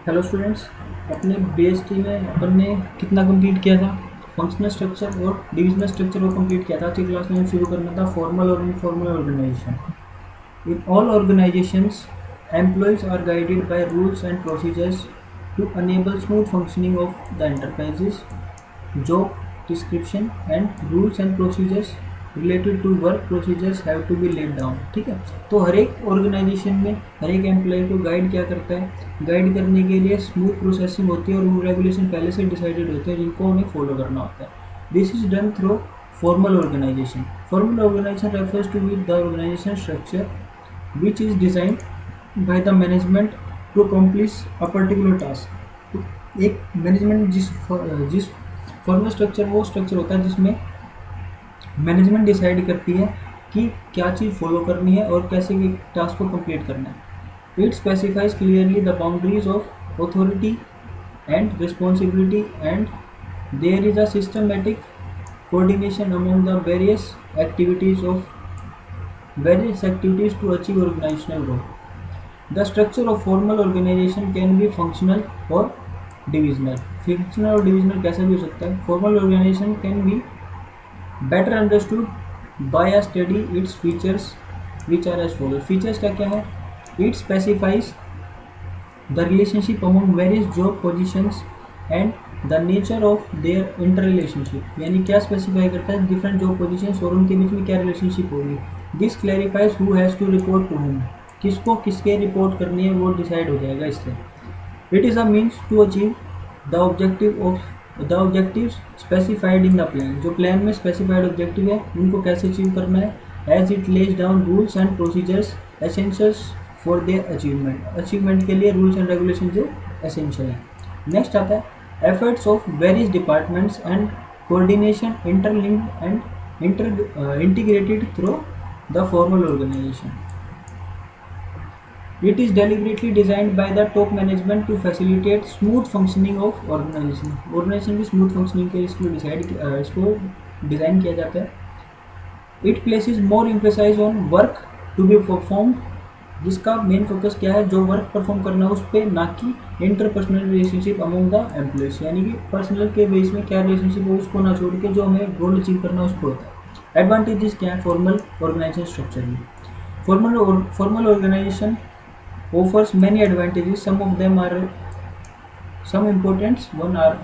Hello students. अपने BST में अपन ने कितना कंप्लीट किया था? फंक्शनल स्ट्रक्चर और डिविजनल स्ट्रक्चर को कंप्लीट किया था। आज की क्लास में हम शुरू करना था फॉर्मल और informal organization. In all organizations employees are guided by rules and procedures to enable smooth functioning of the enterprises. Job description and rules and procedures related to work procedures have to be laid down. ठीक है, तो हर एक organisation में हर एक employ को guide क्या करता है? गाइड करने के लिए स्मूथ प्रोसेसिंग होती है और रूल रेगुलेशन पहले से डिसाइडेड होते हैं जिनको उन्हें फॉलो करना होता है। This is done through formal organisation. Formal organization refers to with the organization structure which is design by the management to accomplish a particular task. एक मैनेजमेंट जिस फॉर्मल स्ट्रक्चर वो स्ट्रक्चर होता है जिसमें मैनेजमेंट डिसाइड करती है कि क्या चीज़ फॉलो करनी है और कैसे टास्क को कंप्लीट करना है। It specifies clearly the boundaries of authority and responsibility and there is a systematic coordination among the various activities to achieve organizational goal. The structure of formal organization can be functional और divisional. Functional और divisional कैसे भी हो सकता है? Formal organization can be better understood by a study its features which are as follows. Features क्या क्या है? It specifies the relationship among various job positions and the nature of their interrelationship। यानी क्या स्पेसिफाई करता है? Different job positions और उनके बीच में क्या रिलेशनशिप होगी। This clarifies who has to report to whom. किसको किसके रिपोर्ट करनी है वो डिसाइड हो जाएगा इससे। It is a means to achieve the objectives specified in the plan. जो प्लान में स्पेसिफाइड ऑब्जेक्टिव है उनको कैसे अचीव करना है। As it lays down rules and procedures essentials for their achievement के लिए रूल्स एंड रेगुलेशन जो एसेंशियल है। नेक्स्ट आता है efforts of various departments and coordination interlinked and integrated through the formal organization. It is deliberately designed by the top management to facilitate smooth functioning of organization। Organization की smooth functioning के इसको design किया जाता है। It places more emphasis on work to be performed। जिसका main focus क्या है? जो वर्क परफॉर्म करना है उस पर, ना कि interpersonal relationship among the employees. यानी कि पर्सनल के बेस में क्या रिलेशनशिप हो उसको ना छोड़ के जो हमें गोल अचीव करना है उसको होता है। एडवांटेजेस क्या है फॉर्मल ऑर्गेनाइजेशन स्ट्रक्चर में? Formal organization offers many advantages, some of them are some important one are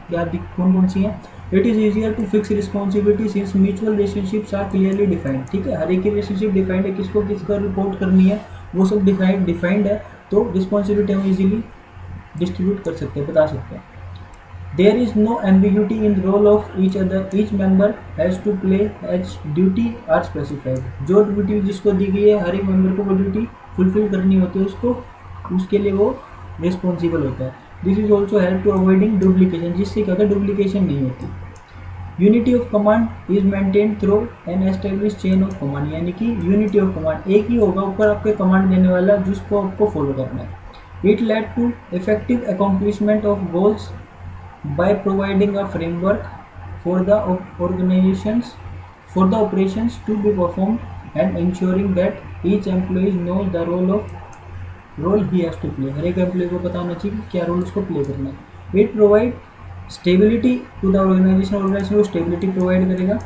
क्या कौन कौन सी हैं? It is easier to fix responsibility since mutual relationships are clearly defined। ठीक है, हर एक की रिलेशनशिप डिफाइंड है, किसको किसका रिपोर्ट करनी है वो सब डिफाइंड है, तो रिस्पॉन्सिबिलिटी हम इजीली डिस्ट्रीब्यूट कर सकते हैं, बता सकते हैं। There is no ambiguity in the role of each other, each member has to play as duty are specified। जो ड्यूटी जिसको दी गई है हर एक मेंबर को वो ड्यूटी फुलफिल करनी होती है, उसके लिए वो रिस्पॉन्सिबल होता है। This is also help to avoiding duplication, जिससे क्या होता है डुप्लीकेशन नहीं होती। Unity of command is maintain through an establish chain of command. यानी कि यूनिटी ऑफ कमांड एक ही होगा ऊपर आपके कमांड देने वाला जिसको आपको फॉलो करना है। It lead to effective accomplishment of goals by providing a framework for the organizations for the operations to be performed and ensuring that each employee knows the role he has to play। हर एक employ को पता होना चाहिए कि क्या role उसको play करना है। It provide stability to the organization को स्टेबिलिटी प्रोवाइड करेगा।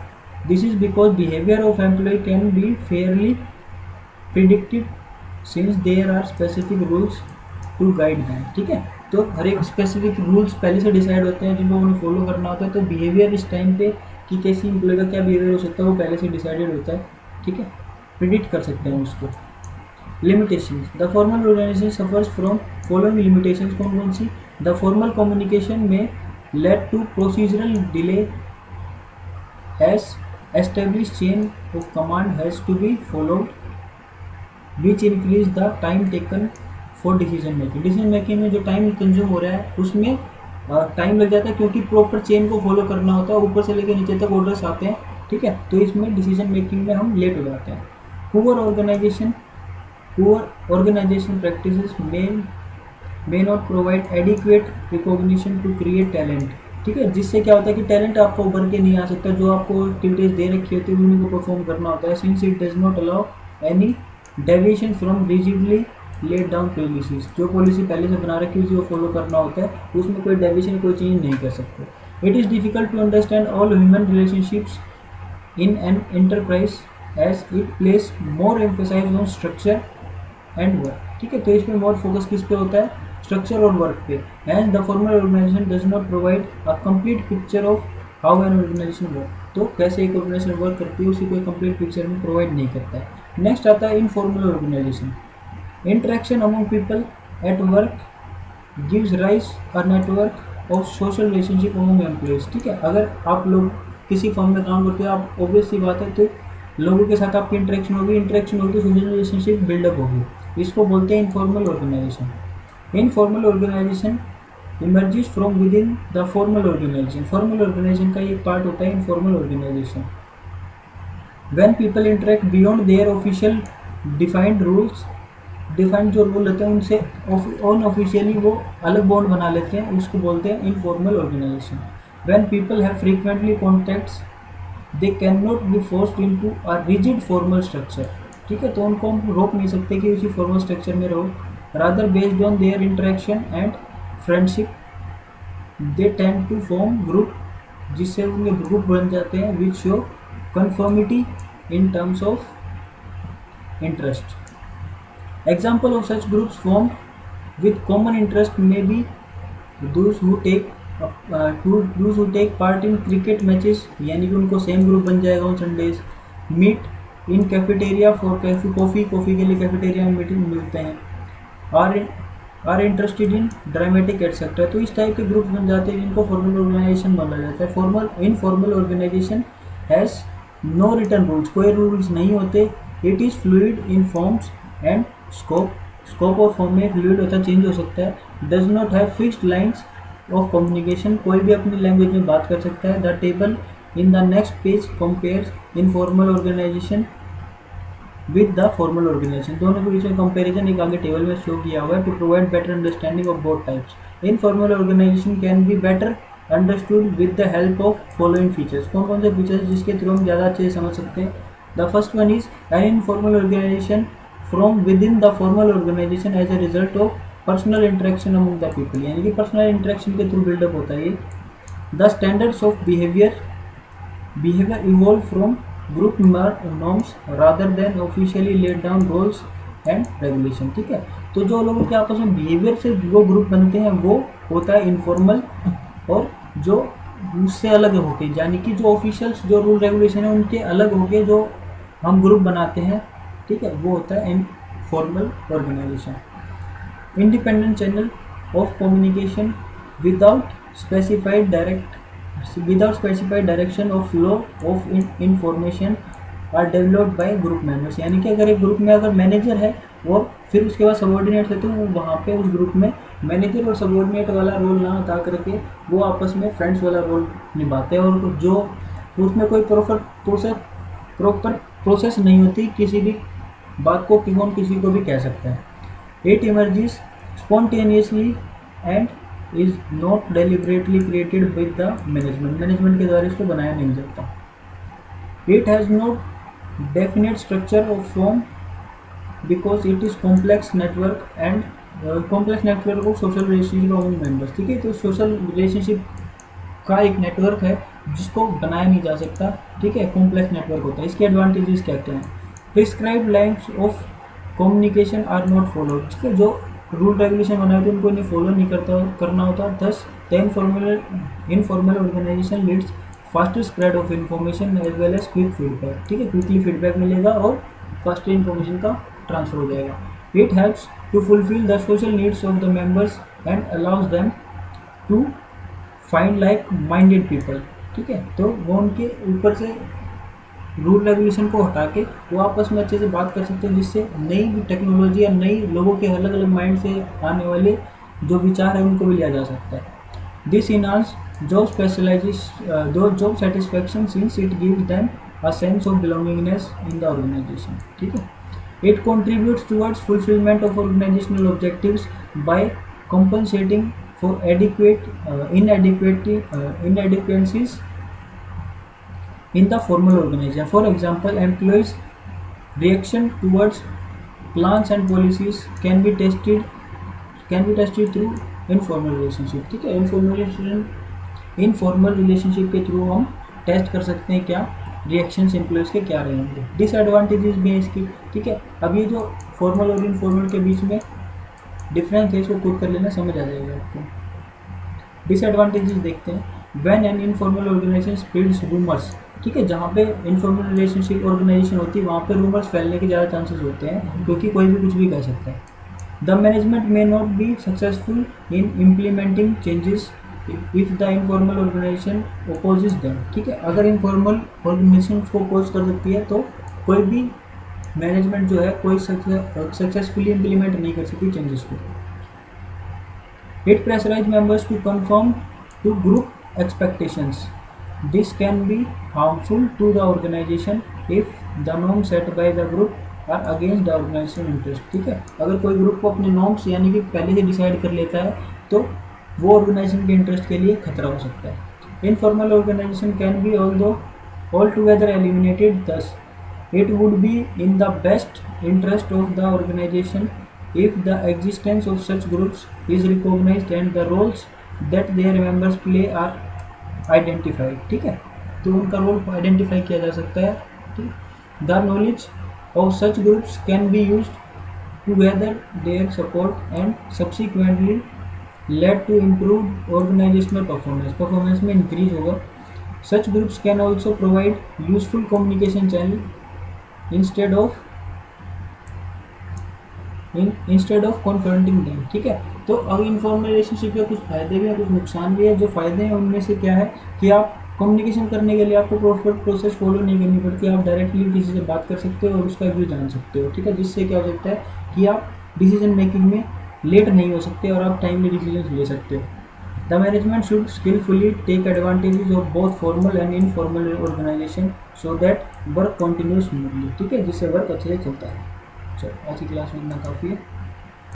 This is because behaviour of employ can be fairly predicted since there are specific rules to guide them. ठीक है, तो हर एक स्पेसिफिक रूल्स पहले से डिसाइड होते हैं जिनको उन्हें फॉलो करना होता है, तो बिहेवियर इस टाइम पे कि कैसी एम्प्लॉय का क्या बिहेवियर हो सकता है वो पहले से डिसाइडेड होता है। ठीक है, प्रिडिक्ट कर सकते हैं उसको। Limitations, the formal organization suffers from following limitations. कौन कौन सी? The formal communication may lead to procedural delay as establish chain of command has to be followed which increase the time taken for decision making में जो time consume हो रहा है उसमें time लग जाता है क्योंकि प्रॉपर चेन को फॉलो करना होता है, ऊपर से लेकर नीचे तक ऑर्डर्स आते हैं। ठीक है, तो इसमें डिसीजन मेकिंग में हम लेट हो जाते हैं। Poor organization practices may not provide adequate recognition to create talent. ठीक है, जिससे क्या होता है कि टैलेंट आपको उभर के नहीं आ सकता, जो आपको एक्टिविटीज दे रखी होती है उन्हीं को परफॉर्म करना होता है। Since it does not allow any deviation from rigidly laid down policies, जो पॉलिसी पहले से बना रखी है उसी को फॉलो करना होता है, उसमें कोई डेविएशन कोई चेंज नहीं कर सकते। It is difficult to understand all human relationships in an enterprise as it place more emphasize on structure and work. ठीक है, तो इसमें मोर फोकस किस पे होता है, स्ट्रक्चर और वर्क पे। And the formal organization does not provide a complete picture of how an organization work, तो कैसे एक ऑर्गेनाइजेशन वर्क करती है उसी कोई कंप्लीट पिक्चर में प्रोवाइड नहीं करता है। नेक्स्ट आता है informal organisation. Interaction among people at work gives rise a network of social relationship among employees. ठीक है, अगर आप लोग किसी फर्म में काम करते हो, आप ऑब्वियस सी बात है तो लोगों के साथ आपकी इंटरेक्शन होगी तो सोशल रिलेशनशिप बिल्डअप होगी, इसको बोलते हैं informal organisation. Informal organisation emerges from within the formal organisation. Formal organisation का एक पार्ट होता है informal organisation. When people interact beyond their official defined rules, defined जो रूल होते हैं उनसे अनऑफिशियली वो अलग बॉन्ड बना लेते हैं, उसको बोलते हैं informal organisation. When people have frequently contacts they can not be forced into a rigid formal structure. ठीक है, तो उनको हम रोक नहीं सकते कि उसी फॉर्मल स्ट्रक्चर में रहो। Rather based on their interaction and friendship they tend to form group, जिससे उनके ग्रुप बन जाते हैं which show conformity in terms of interest. Example of such groups formed with common interest may be those who take part in cricket matches, यानी कि उनको same group बन जाएगा on Sundays. Meet in cafeteria for coffee के लिए cafeteria में meeting मिलते हैं। Are interested in dramatic etcetera, तो इस टाइप के ग्रुप्स बन जाते हैं जिनको फॉर्मल ऑर्गेनाइजेशन बोला जाता है। Informal organisation has no written rules, कोई रूल्स नहीं होते। It is fluid in forms and scope और फॉर्म में फ्लूइड होता चेंज हो सकता है। Does not have fixed lines of communication, कोई भी अपनी लैंग्वेज में बात कर सकता है। The table in the next page compares informal organisation with the formal organisation, दोनों के बीच में कंपेरिजन एक आगे टेबल में शो किया हुआ है to provide better understanding of both types. Informal organisation can be better understood with the help of following features. कौन कौन से फीचर्स जिसके थ्रू हम ज़्यादा अच्छे से समझ सकते हैं। The first one is an informal organisation from within the formal organisation as a result of personal interaction among the people, यानी कि पर्सनल इंटरेक्शन के थ्रू बिल्डअप होता है ये। The standards of behaviour evolve from group norms rather than officially laid down rules and regulation. ठीक है, तो जो लोगों के आपस में बिहेवियर से जो ग्रुप बनते हैं वो होता है इनफॉर्मल, और जो उससे अलग होके यानी कि जो ऑफिशियल्स जो रूल रेगुलेशन है उनके अलग होके जो हम ग्रुप बनाते हैं, ठीक है, वो होता है informal organisation. Independent channel of communication without specified direction of flow of information are developed by group members, यानी कि अगर एक ग्रुप में अगर मैनेजर है और फिर उसके बाद सबॉर्डिनेट है तो वहाँ पे उस ग्रुप में मैनेजर और सबॉर्डिनेट वाला रोल ना अदा करके वो आपस में फ्रेंड्स वाला रोल निभाते हैं, और जो उसमें कोई प्रॉपर प्रोसेस नहीं होती, किसी भी बात को कौन किसी को भी कह सकता है। It emerges spontaneously and is not deliberately created with the management के द्वारा इसको बनाया नहीं जाता। It has no definite structure of form because it is complex network of social relationship among members. ठीक है, तो सोशल रिलेशनशिप का एक नेटवर्क है जिसको बनाया नहीं जा सकता। ठीक है, कॉम्प्लेक्स नेटवर्क होता है। इसके एडवांटेजेस क्या क्या हैं। Prescribed lines of communication are not followed, ठीक है, जो रूल रेगुलेशन बनाए थे उनको नहीं फॉलो नहीं करना होता। Thus the informal organisation leads faster spread of information as well as quick feedback. ठीक है, क्विकली फीडबैक मिलेगा और फास्टर इन्फॉर्मेशन का ट्रांसफर हो जाएगा। It helps to fulfil the social needs of the members and allows them to find like minded people. ठीक है, तो वो उनके ऊपर से रूल रेगुलेशन को हटा के वो आपस में अच्छे से बात कर सकते हैं, जिससे नई टेक्नोलॉजी या नई लोगों के अलग अलग माइंड से आने वाले जो विचार है उनको भी लिया जा सकता है। This enhance job satisfaction since it gives them a sense of belongingness in the organisation. ठीक है, it contributes towards fulfilment of organisational objectives by compensating for inadequacies in the formal organization. For example, employees' reaction towards plans and policies can be tested through informal relationship. ठीक है, informal relationship के through हम test कर सकते हैं क्या reactions employees के क्या रहेंगे। डिसएडवांटेजेस भी हैं इसकी। ठीक है, अब ये जो फॉर्मल और इनफॉर्मल के बीच में डिफरेंस है इसको कोट कर लेना, समझ आ जाएगा आपको। डिसएडवांटेजेस देखते हैं। When an informal organisation spreads rumours, ठीक है, जहाँ पे इनफॉर्मल रिलेशनशिप ऑर्गेनाइजेशन होती है वहाँ पे रूमर्स फैलने के ज़्यादा चांसेस होते हैं, क्योंकि कोई भी कुछ भी कह सकता है। The management may not be successful in implementing changes if the informal organisation opposes them. ठीक है, अगर इनफॉर्मल ऑर्गेनाइजेशन को अपोज कर सकती है तो कोई भी मैनेजमेंट जो है कोई सक्सेसफुली इम्प्लीमेंट नहीं कर सकती चेंजेस को। It pressurise members to conform to group expectations. This can be harmful to the organisation if the norm set by the group are against the organisation interest. ठीक है, अगर कोई ग्रुप को अपने नॉर्म्स यानी कि पहले से डिसाइड कर लेता है तो वो ऑर्गेनाइजेशन के इंटरेस्ट के लिए खतरा हो सकता है। Informal organisation can be all together eliminated, thus it would be in the best interest of the organization if the existence of such groups is recognized and the roles that their members play are identified। ठीक है, तो उनका role identify किया जा सकता है। ठीक, the knowledge of such groups can be used to gather their support and subsequently led to improve organisational performance में इंक्रीज होगा। Such groups can also provide useful communication channel instead of confronting them. ठीक है, तो अब informal relationship के कुछ फायदे भी हैं कुछ नुकसान भी है। जो फायदे हैं उनमें से क्या है कि आप कम्युनिकेशन करने के लिए आपको प्रॉपर प्रोसेस फॉलो नहीं करनी पड़ती, आप डायरेक्टली किसी से बात कर सकते हो और उसका व्यू जान सकते हो। ठीक है, जिससे क्या हो सकता है कि आप डिसीजन मेकिंग में लेट नहीं हो सकते और आप टाइमली डिसीजन ले सकते हो। The management should skilfully take advantages of both formal and informal organisation so that work continue smoothly. ठीक है, जिससे वर्क अच्छे से चलता है। चलो आज की क्लास में इतना काफ़ी है।